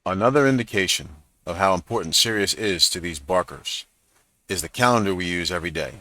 Another indication of how important Sirius is to these barkers is the calendar we use every day.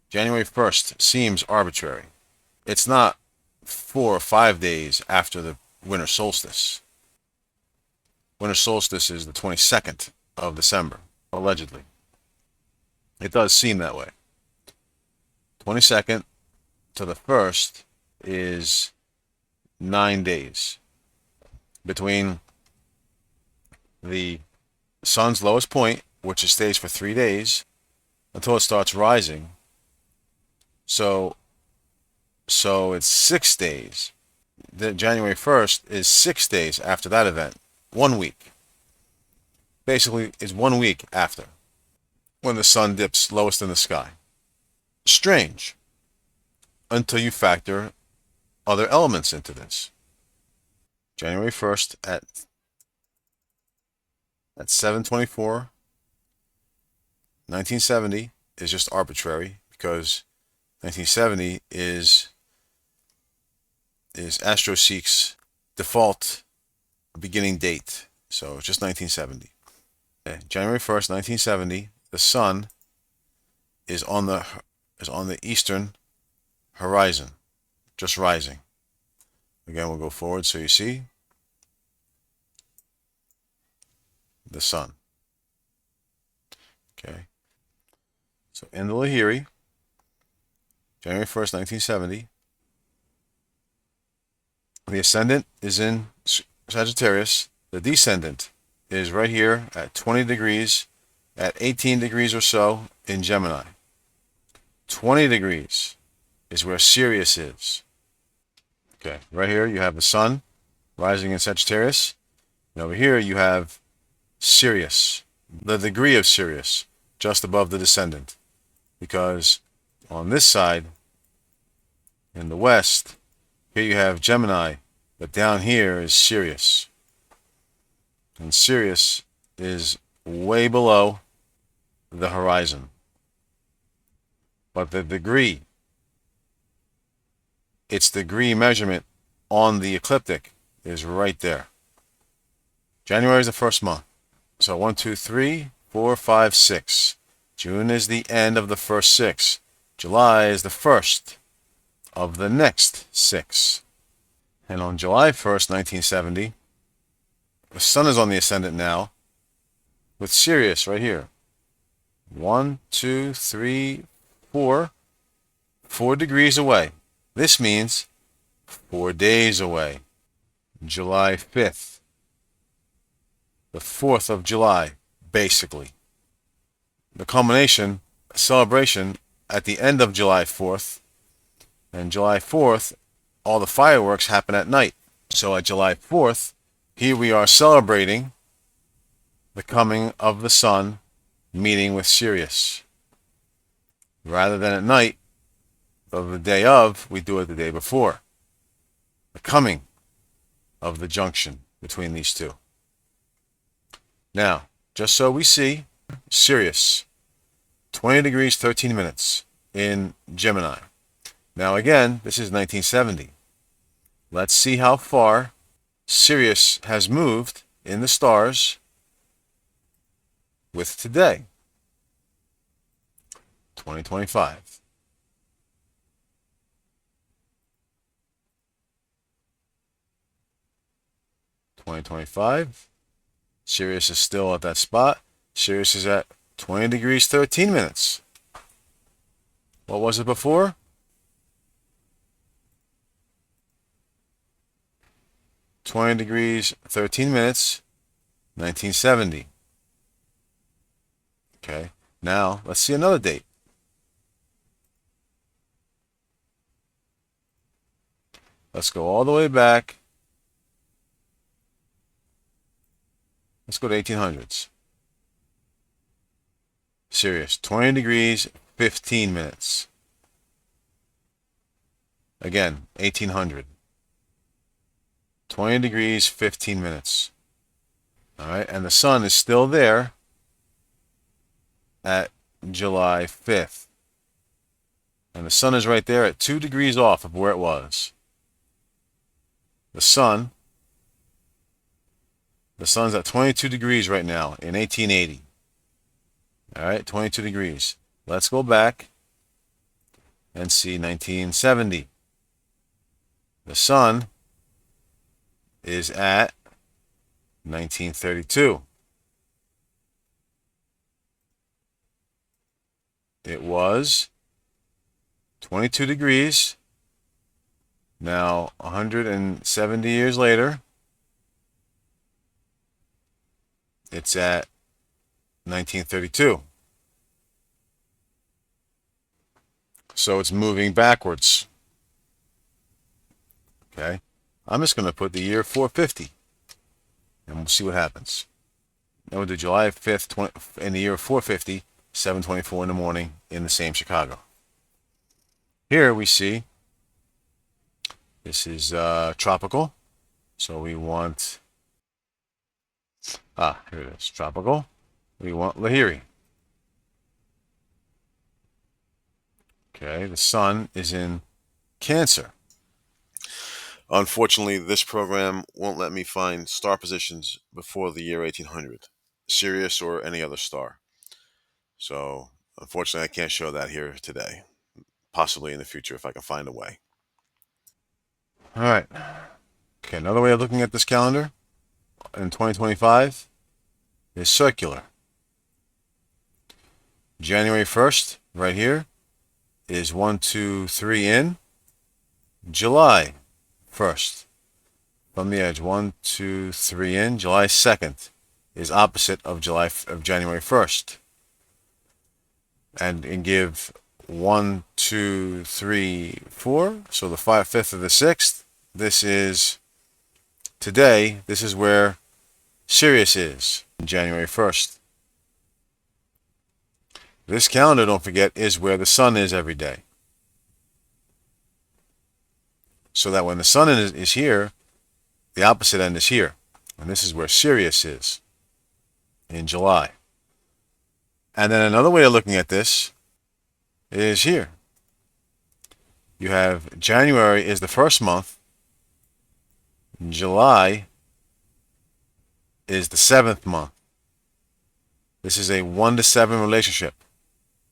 January 1st seems arbitrary. It's not 4 or 5 days after the winter solstice. Winter solstice is the 22nd of December, allegedly. It does seem that way. 22nd to the 1st is 9 days between the sun's lowest point, which it stays for 3 days, until it starts rising. So it's 6 days. The January 1st is 6 days after that event. 1 week. Basically, it's 1 week after when the sun dips lowest in the sky. Strange, until you factor other elements into this. January 1st at 7:24, 1970 is just arbitrary because 1970 is AstroSeek's default beginning date. So it's just 1970. Okay. January 1st, 1970, the sun is on the eastern horizon, just rising. Again, we'll go forward so you see the sun. Okay. So in the Lahiri, January 1st, 1970, the ascendant is in Sagittarius. The descendant is right here at 20 degrees, at 18 degrees or so in Gemini. 20 degrees is where Sirius is. Okay, right here you have the sun rising in Sagittarius. And over here you have Sirius, the degree of Sirius, just above the descendant. Because on this side, in the west, here you have Gemini, but down here is Sirius. And Sirius is way below the horizon. But the degree, its degree measurement on the ecliptic is right there. January is the first month. So 1, 2, 3, 4, 5, 6. June is the end of the first 6. July is the first of the next 6. And on July 1st, 1970, the sun is on the ascendant now with Sirius right here. 1, 2, 3, 4. 4 degrees away. This means 4 days away. July 5th. The 4th of July, basically. The culmination, celebration at the end of July 4th. And July 4th, all the fireworks happen at night. So at July 4th, here we are celebrating the coming of the sun meeting with Sirius. Rather than at night of the day of, we do it the day before. The coming of the junction between these two. Now, just so we see, Sirius, 20 degrees, 13 minutes in Gemini. Now again, this is 1970. Let's see how far Sirius has moved in the stars with today, 2025. Sirius is still at that spot. Sirius is at 20 degrees, 13 minutes. What was it before? $20 degrees, 13 minutes, 1970. Okay, now let's see another date. Let's go all the way back. Let's go to 1800s. Sirius, 20 degrees, 15 minutes. Again, 1800. 20 degrees, 15 minutes. All right, and the sun is still there at July 5th. And the sun is right there at 2 degrees off of where it was. The sun The sun's at 22 degrees right now in 1880. All right, 22 degrees. Let's go back and see 1970. The sun is at 1932. It was 22 degrees. Now, 170 years later, it's at 1932. So it's moving backwards. Okay. I'm just going to put the year 450, and we'll see what happens. Then we'll do July 5th, in the year 450, 7:24 in the morning in the same Chicago. Here we see this is tropical. So we want, here it is, tropical. We want Lahiri. Okay, the sun is in Cancer. Unfortunately, this program won't let me find star positions before the year 1800, Sirius or any other star. So, unfortunately, I can't show that here today. Possibly in the future if I can find a way. All right. Okay, another way of looking at this calendar in 2025 is circular. January 1st, right here, is 1, 2, 3 in. July 1st, from the edge, 1, 2, 3 in. July 2nd is opposite of January 1st. And give 1, 2, 3, 4. So the 5th of the 6th. This is today. This is where Sirius is, January 1st. This calendar, don't forget, is where the sun is every day. So that when the sun is here, the opposite end is here. And this is where Sirius is in July. And then another way of looking at this is here. You have January is the first month. July is the 7th month. This is a 1 to 7 relationship.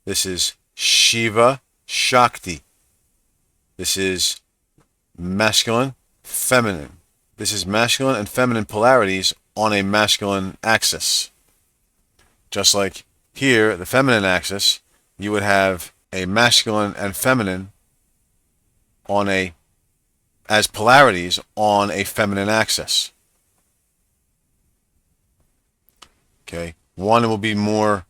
This is Shiva Shakti. This is masculine, feminine. This is masculine and feminine polarities on a masculine axis. Just like here, the feminine axis, you would have a masculine and feminine as polarities on a feminine axis. Okay, one will be more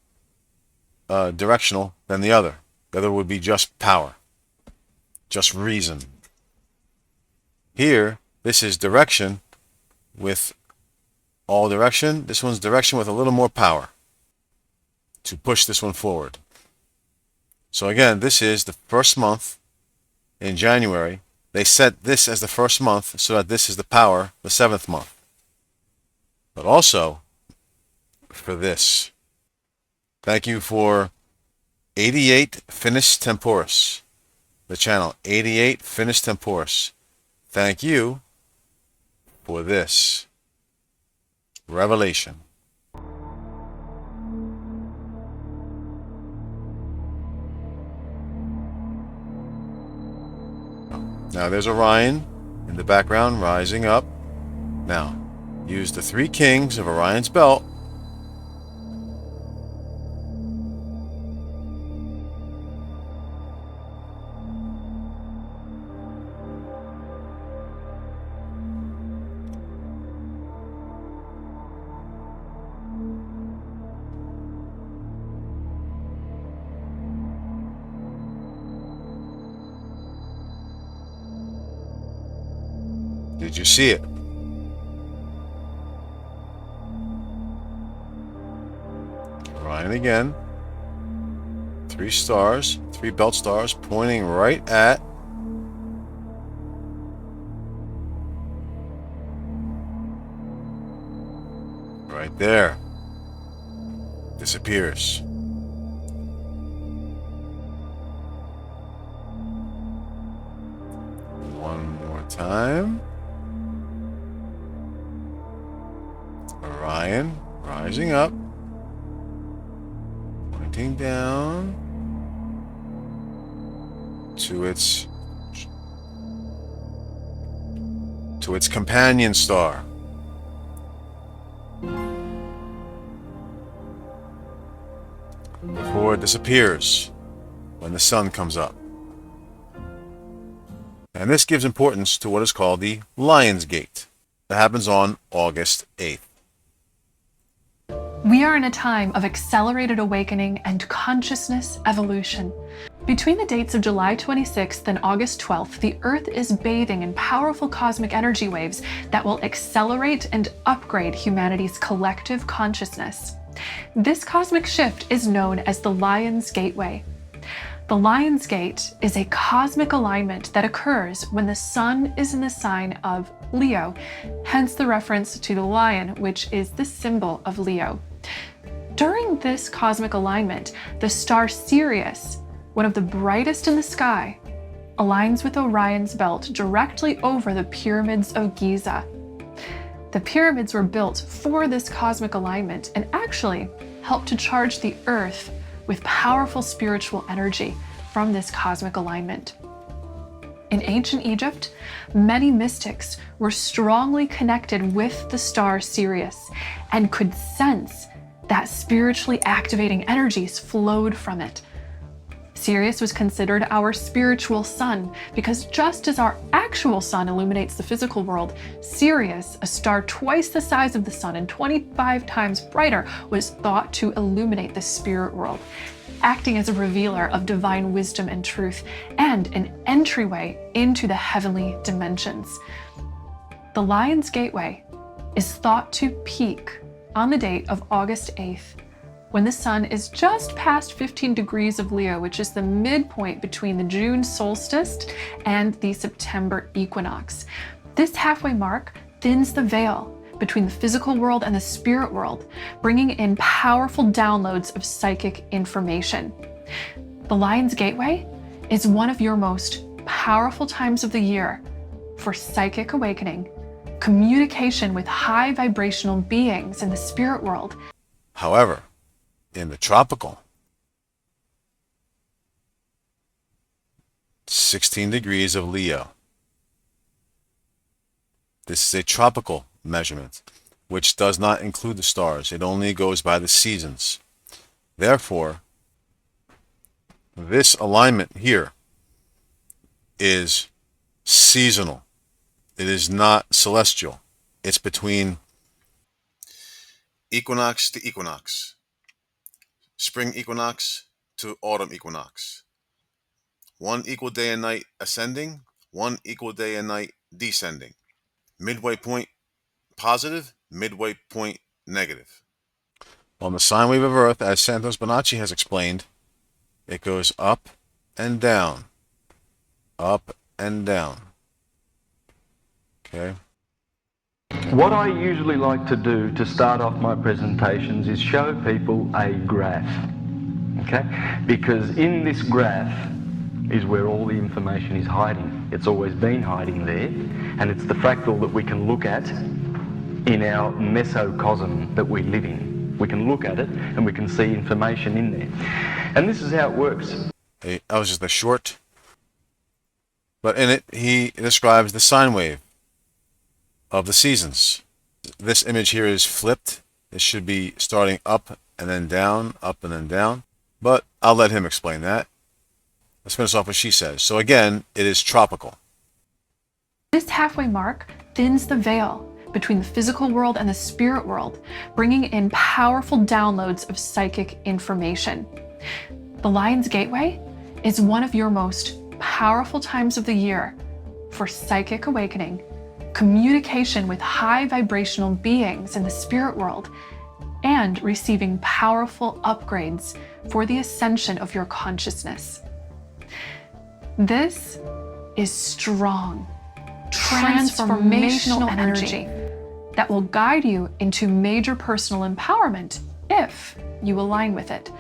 directional than the other. The other would be just power, just reason. Here, this is direction with all direction. This one's direction with a little more power to push this one forward. So again, this is the first month in January. They set this as the first month so that this is the power, the 7th month. But also, for this, thank you for 88 finis temporis, the channel 88 finis temporis. Thank you for this revelation. Now there's Orion in the background rising up. Now, use the 3 kings of Orion's belt. Did you see it? Orion again. 3 stars, 3 belt stars pointing right at right there. Disappears. One more time. Orion rising up, pointing down to its companion star. Before it disappears when the sun comes up. And this gives importance to what is called the Lion's Gate. That happens on August 8th. We are in a time of accelerated awakening and consciousness evolution. Between the dates of July 26th and August 12th, the Earth is bathing in powerful cosmic energy waves that will accelerate and upgrade humanity's collective consciousness. This cosmic shift is known as the Lion's Gateway. The Lion's Gate is a cosmic alignment that occurs when the Sun is in the sign of Leo, hence the reference to the lion, which is the symbol of Leo. During this cosmic alignment, the star Sirius, one of the brightest in the sky, aligns with Orion's belt directly over the pyramids of Giza. The pyramids were built for this cosmic alignment and actually helped to charge the Earth with powerful spiritual energy from this cosmic alignment. In ancient Egypt, many mystics were strongly connected with the star Sirius and could sense that spiritually activating energies flowed from it. Sirius was considered our spiritual sun because just as our actual sun illuminates the physical world, Sirius, a star twice the size of the sun and 25 times brighter, was thought to illuminate the spirit world, acting as a revealer of divine wisdom and truth and an entryway into the heavenly dimensions. The Lion's Gateway is thought to peak on the date of August 8th, when the sun is just past 15 degrees of Leo, which is the midpoint between the June solstice and the September equinox. This halfway mark thins the veil between the physical world and the spirit world, bringing in powerful downloads of psychic information. The Lion's Gateway is one of your most powerful times of the year for psychic awakening, communication with high vibrational beings in the spirit world. However, in the tropical, 16 degrees of Leo. This is a tropical measurement, which does not include the stars. It only goes by the seasons. Therefore, this alignment here is seasonal. It is not celestial. It's between equinox to equinox. Spring equinox to autumn equinox. One equal day and night ascending, one equal day and night descending. Midway point positive, midway point negative. On the sine wave of Earth, as Santos Bonacci has explained, it goes up and down, up and down. Okay? What I usually like to do to start off my presentations is show people a graph, okay? Because in this graph is where all the information is hiding. It's always been hiding there, and it's the fractal that we can look at in our mesocosm that we live in. We can look at it and we can see information in there. And this is how it works. That was just a short, but in it he describes the sine wave of the seasons. This image here is flipped. It should be starting up and then down, up and then down. But I'll let him explain that. Let's finish off what she says. So again, it is tropical. This halfway mark thins the veil between the physical world and the spirit world, bringing in powerful downloads of psychic information. The Lion's Gateway is one of your most powerful times of the year for psychic awakening, communication with high vibrational beings in the spirit world, and receiving powerful upgrades for the ascension of your consciousness. This is strong, transformational energy that will guide you into major personal empowerment if you align with it.